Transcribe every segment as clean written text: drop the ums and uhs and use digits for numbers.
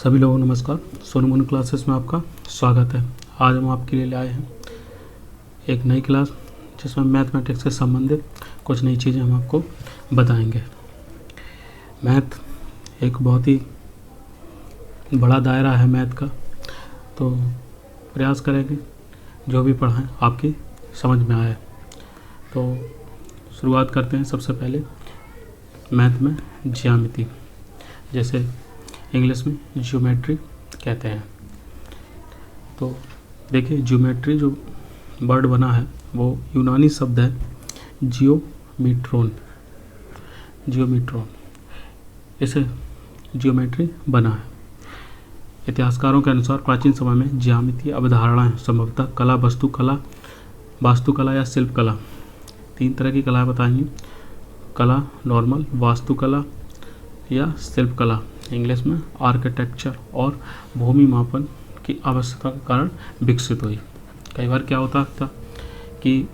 सभी लोगों को नमस्कार। सोनू मोनू क्लासेस में आपका स्वागत है। आज हम आपके लिए लाए हैं एक नई क्लास जिसमें मैथमेटिक्स से संबंधित कुछ नई चीज़ें हम आपको बताएंगे। मैथ एक बहुत ही बड़ा दायरा है मैथ का, तो प्रयास करेंगे जो भी पढ़ाएं आपकी समझ में आए। तो शुरुआत करते हैं। सबसे पहले मैथ में ज्यामिति, जैसे इंग्लिश में ज्योमेट्री कहते हैं। तो देखिए, ज्योमेट्री जो वर्ड बना है वो यूनानी शब्द है जियोमीट्रोन। इसे ज्योमेट्री बना है। इतिहासकारों के अनुसार प्राचीन समय में ज्यामितीय अवधारणाएं संभवतः कला, वास्तुकला या शिल्पकला, 3 तरह की कलाएं बताएंगी। कला नॉर्मल, वास्तुकला या शिल्पकला इंग्लिश में आर्किटेक्चर, और भूमि मापन की आवश्यकता के कारण विकसित हुई। कई बार क्या होता था कि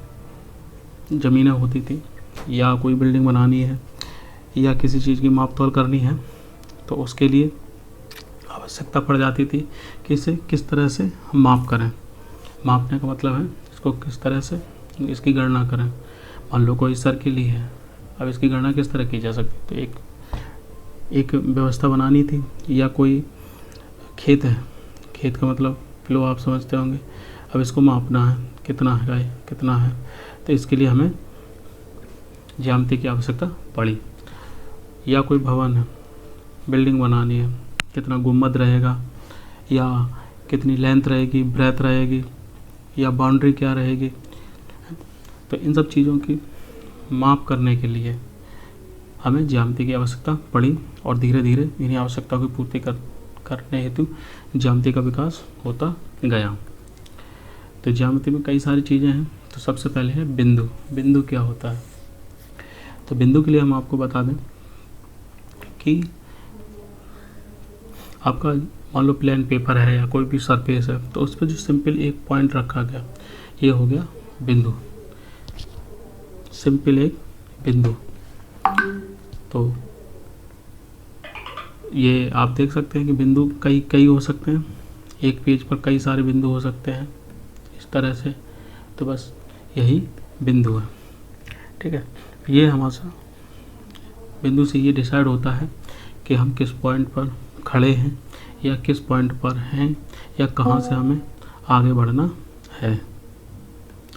ज़मीनें होती थी या कोई बिल्डिंग बनानी है या किसी चीज़ की माप तोल करनी है, तो उसके लिए आवश्यकता पड़ जाती थी कि इसे किस तरह से माप करें। मापने का मतलब है इसको किस तरह से इसकी गणना करें। मान लो कोई सर्किल ही है, अब इसकी गणना किस तरह की जा सकती। तो एक व्यवस्था बनानी थी। या कोई खेत है, खेत का मतलब किलो आप समझते होंगे। अब इसको मापना है कितना है, तो इसके लिए हमें ज्यामिति की आवश्यकता पड़ी। या कोई भवन है, बिल्डिंग बनानी है, कितना गुम्बद रहेगा, या कितनी लेंथ रहेगी, ब्रेथ रहेगी, या बाउंड्री क्या रहेगी। तो इन सब चीज़ों की माप करने के लिए हमें ज्यामिति की आवश्यकता पड़ी, और धीरे धीरे इन्हीं आवश्यकताओं की पूर्ति करने हेतु ज्यामिति का विकास होता गया। तो ज्यामिति में कई सारी चीज़ें हैं। तो सबसे पहले है बिंदु। बिंदु क्या होता है? तो बिंदु के लिए हम आपको बता दें कि आपका मान लो प्लेन पेपर है या कोई भी सरफेस है, तो उस पर जो सिंपल एक पॉइंट रखा गया, ये हो गया बिंदु। सिंपल एक बिंदु। तो ये आप देख सकते हैं कि बिंदु कई हो सकते हैं। एक पेज पर कई सारे बिंदु हो सकते हैं इस तरह से। तो बस यही बिंदु है, ठीक है। ये हमारा बिंदु से ये डिसाइड होता है कि हम किस पॉइंट पर खड़े हैं, या किस पॉइंट पर हैं, या कहाँ से हमें आगे बढ़ना है।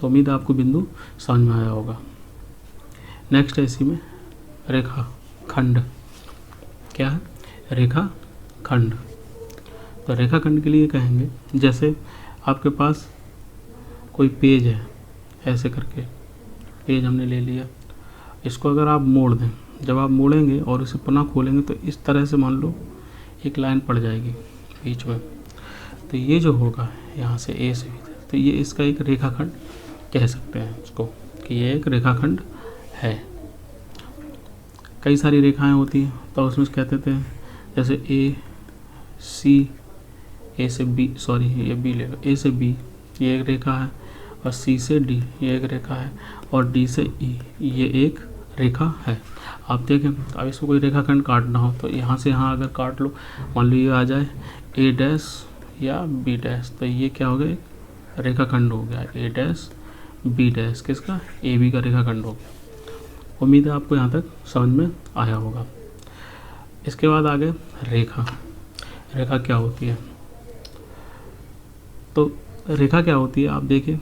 तो उम्मीद है आपको बिंदु समझ में आया होगा। नेक्स्ट है इसी में रेखा खंड। क्या है? रेखा खंड। तो रेखा खंड के लिए कहेंगे, जैसे आपके पास कोई पेज है, ऐसे करके पेज हमने ले लिया। इसको अगर आप मोड़ दें, जब आप मोड़ेंगे और इसे पुनः खोलेंगे तो इस तरह से मान लो एक लाइन पड़ जाएगी बीच में। तो ये जो होगा यहाँ से ए से भी, तो ये इसका एक रेखाखंड कह सकते हैं इसको, कि ये एक रेखाखंड है। कई सारी रेखाएं होती हैं, तो उसमें कहते थे जैसे ए से बी ये एक रेखा है, और सी से डी ये एक रेखा है, और डी से ई ये एक रेखा है। आप देखें, अब इसको कोई रेखाखंड काटना हो तो यहाँ से यहाँ अगर काट लो, मान लो ये आ जाए ए डैश या बी डैश, तो ये क्या हो गया? एक रेखाखंड हो गया। ए डैश बी डैश किसका? ए बी का रेखाखंड हो गया। उम्मीद है आपको यहाँ तक समझ में आया होगा। इसके बाद आगे रेखा। रेखा क्या होती है? तो रेखा क्या होती है आप देखिए,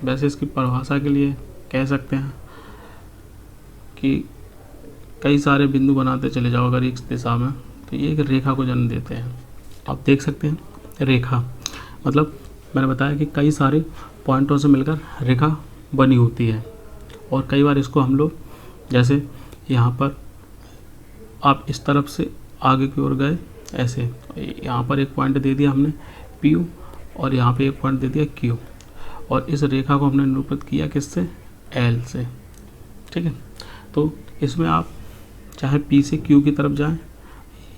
वैसे इसकी परिभाषा के लिए कह सकते हैं कि कई सारे बिंदु बनाते चले जाओ अगर एक दिशा में, तो ये एक रेखा को जन्म देते हैं। आप देख सकते हैं रेखा मतलब मैंने बताया कि कई सारे पॉइंटों से मिलकर रेखा बनी होती है। और कई बार इसको हम लोग, जैसे यहाँ पर आप इस तरफ से आगे की ओर गए, ऐसे यहाँ पर एक पॉइंट दे दिया हमने P, और यहाँ पे एक पॉइंट दे दिया Q, और इस रेखा को हमने निरूपित किया किससे? L से, ठीक है। तो इसमें आप चाहे P से Q की तरफ जाएं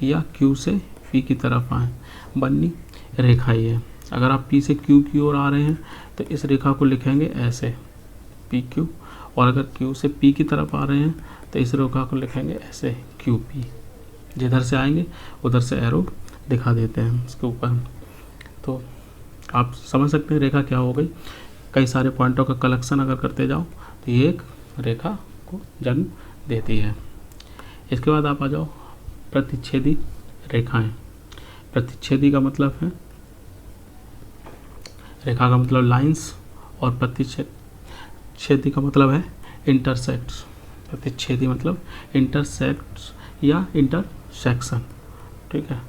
या Q से P की तरफ आएँ, बननी रेखा ही है। अगर आप P से Q की ओर आ रहे हैं तो इस रेखा को लिखेंगे ऐसे PQ, और अगर Q से P की तरफ आ रहे हैं तो इस रेखा को लिखेंगे ऐसे QP। जिधर से आएंगे उधर से एरो दिखा देते हैं इसके ऊपर। तो आप समझ सकते हैं रेखा क्या हो गई, कई सारे पॉइंटों का कलेक्शन अगर करते जाओ तो ये एक रेखा को जन्म देती है। इसके बाद आप आ जाओ प्रतिच्छेदी रेखाएं। प्रतिच्छेदी का मतलब है, रेखा का मतलब लाइंस और प्रतिच्छेदी का मतलब है इंटरसेक्ट्स। प्रतिच्छेदी मतलब इंटरसेक्ट्स या इंटरसेक्शन, ठीक है,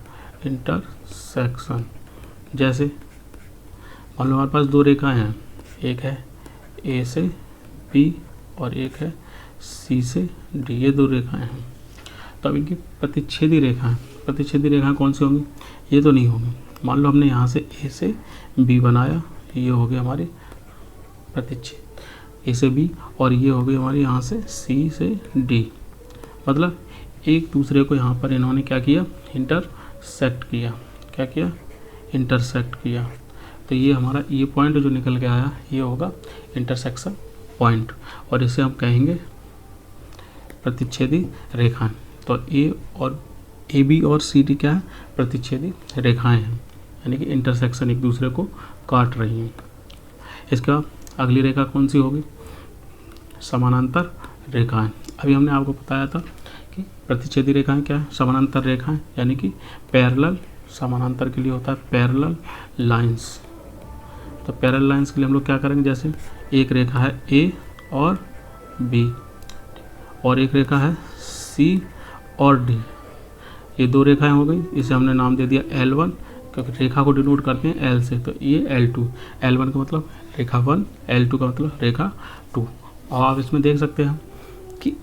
इंटरसेक्शन। जैसे मान लो हमारे पास दो रेखाएं हैं, एक है ए से बी और एक है सी से डी, ये दो रेखाएं हैं। तो अब इनकी प्रतिच्छेदी रेखाएं, प्रतिच्छेदी रेखाएं कौन सी होंगी, ये तो नहीं होंगी। मान लो हमने यहाँ से ए से बी बनाया, ये हो गई हमारी प्रतिच्छेद ए से बी, और ये हो गई हमारी यहाँ से सी से डी। मतलब एक दूसरे को यहाँ पर इन्होंने क्या किया, इंटरसेक्ट किया। क्या किया, इंटरसेक्ट किया। तो ये हमारा ये पॉइंट जो निकल के आया ये होगा इंटरसेक्शन पॉइंट, और इसे हम कहेंगे प्रतिच्छेदी रेखाएं। तो ए बी और सी डी क्या है, प्रतिच्छेदी रेखाएं हैं, यानी कि इंटरसेक्शन एक दूसरे को काट रही हैं। इसके बाद अगली रेखा कौन सी होगी, समानांतर रेखाएं। अभी हमने आपको बताया था कि प्रतिच्छेदी रेखाएं क्या है, समानांतर रेखाएं, यानी कि पैरेलल, समानांतर के लिए होता है पैरेलल लाइंस। तो पैरेलल लाइंस के लिए हम लोग क्या करेंगे, जैसे एक रेखा है ए और बी और एक रेखा है सी और डी, ये दो रेखाएं हो गई। इसे हमने नाम दे दिया L1, क्योंकि रेखा को डिनोट करते हैं L से, तो ये L2। L1 का मतलब रेखा 1, L2 का मतलब रेखा 2। और आप इसमें देख सकते हैं कि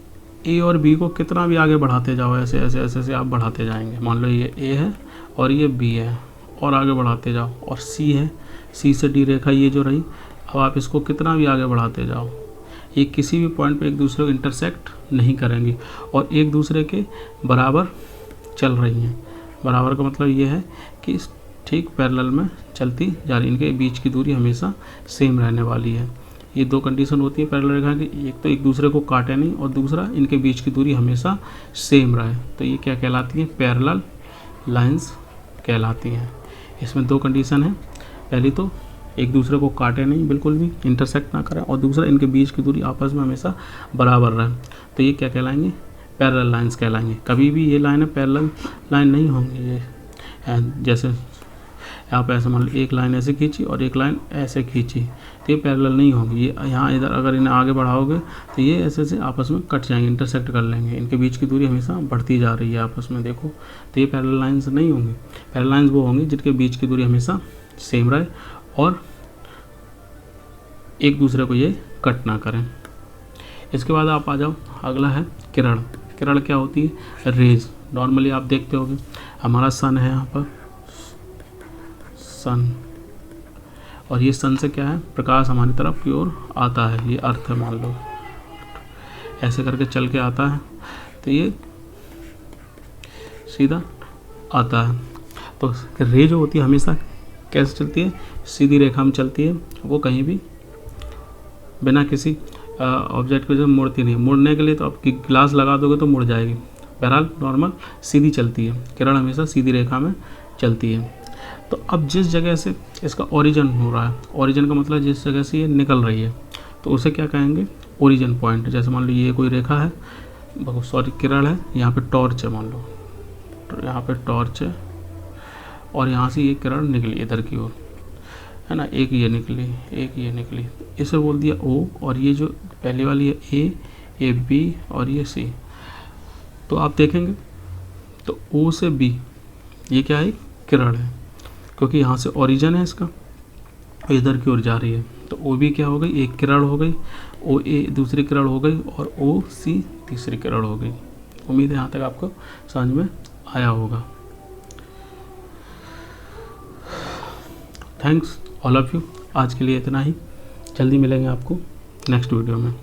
ए और बी को कितना भी आगे बढ़ाते जाओ, ऐसे ऐसे ऐसे ऐसे आप बढ़ाते जाएंगे। मान लो ये ए है और ये बी है, और आगे बढ़ाते जाओ, और सी है, सी से डी रेखा ये जो रही, अब आप इसको कितना भी आगे बढ़ाते जाओ, ये किसी भी पॉइंट पे एक दूसरे को इंटरसेक्ट नहीं करेंगी और एक दूसरे के बराबर चल रही हैं। बराबर का मतलब ये है कि ठीक पैरेलल में चलती जा रही, इनके बीच की दूरी हमेशा सेम रहने वाली है। ये दो कंडीशन होती है पैरेलल रेखा की, एक तो एक दूसरे को काटे नहीं, और दूसरा इनके बीच की दूरी हमेशा सेम रहे। तो ये क्या कहलाती है, पैरेलल लाइंस कहलाती हैं। इसमें दो कंडीशन है, पहली तो एक दूसरे को काटे नहीं, बिल्कुल भी इंटरसेक्ट ना करें, और दूसरा इनके बीच की दूरी आपस में हमेशा बराबर रहे। तो ये क्या कहलाएंगे, पैरेलल लाइंस कहलाएंगे। कभी भी ये लाइन पैरेलल लाइन नहीं होंगी। ये जैसे आप ऐसे मान लो एक लाइन ऐसे खींची और एक लाइन ऐसे खींची, तो ये पैरेलल नहीं होंगी। ये यहाँ इधर अगर इन्हें आगे बढ़ाओगे तो ये ऐसे ऐसे आपस में कट जाएंगे, इंटरसेक्ट कर लेंगे, इनके बीच की दूरी हमेशा बढ़ती जा रही है आपस में, देखो। तो ये पैरेलल लाइंस नहीं होंगी। पैरेलल लाइंस वो होंगी जिनके बीच की दूरी हमेशा सेम रहे और एक दूसरे को ये कट ना करें। इसके बाद आप आ जाओ, अगला है किरण। किरण क्या होती है, रेज। नॉर्मली आप देखते होगे हमारा सन है यहाँ पर, सन, और ये सन से क्या है, प्रकाश हमारी तरफ की ओर आता है। ये अर्थ है, मान लो ऐसे करके चल के आता है, तो ये सीधा आता है। तो रे जो होती है हमेशा कैसे चलती है, सीधी रेखा में चलती है, वो कहीं भी बिना किसी ऑब्जेक्ट को जो मुड़ती नहीं। मुड़ने के लिए तो आप ग्लास लगा दोगे तो मुड़ जाएगी, बहरहाल नॉर्मल सीधी चलती है। किरण हमेशा सीधी रेखा में चलती है। तो अब जिस जगह से इसका ओरिजिन हो रहा है, ओरिजिन का मतलब जिस जगह से ये निकल रही है, तो उसे क्या कहेंगे, ओरिजिन पॉइंट। जैसे मान लो ये कोई रेखा है, सॉरी किरण है, यहाँ पे टॉर्च है, मान लो यहाँ पे टॉर्च है, और यहाँ से ये किरण निकली इधर की ओर, है ना, एक ये निकली, एक ये निकली, इसे बोल दिया ओ। और ये जो पहले वाली है ए बी और ये सी, तो आप देखेंगे तो ओ से बी ये क्या है, किरण है, क्योंकि यहाँ से ओरिजिन है इसका, इधर की ओर जा रही है। तो ओ बी क्या हो गई, एक किरण हो गई, ओ ए दूसरी किरण हो गई, और ओ सी तीसरी किरण हो गई। उम्मीद है यहाँ तक आपको समझ में आया होगा। Thanks all of you. आज के लिए इतना ही, जल्दी मिलेंगे आपको नेक्स्ट वीडियो में।